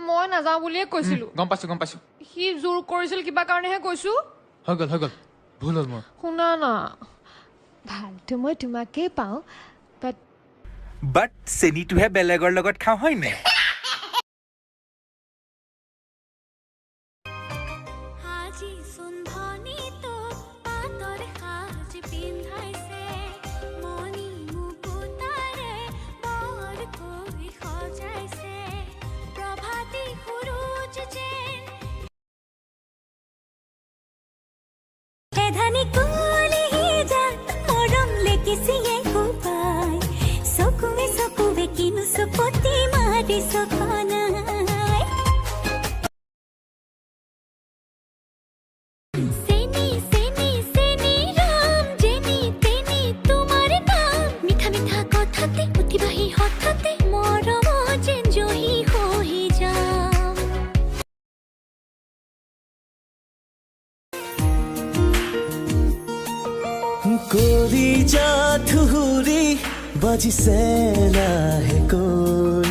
মই নাযাওঁ বুলিয়ে কৈছিলো। গম পাইছো সি জোৰ কৰিছিল কিবা কাৰণেহে কৈছো। হৈ গ'ল ভুল হ'ল মোৰ। শুনা না, ভালটো মই তোমাকেই পাওঁ, বাট চেনিটোহে বেলেগৰ লগত খাওঁ হয়নে? কলিজা থুৰি বাজিছে লাহেকৈ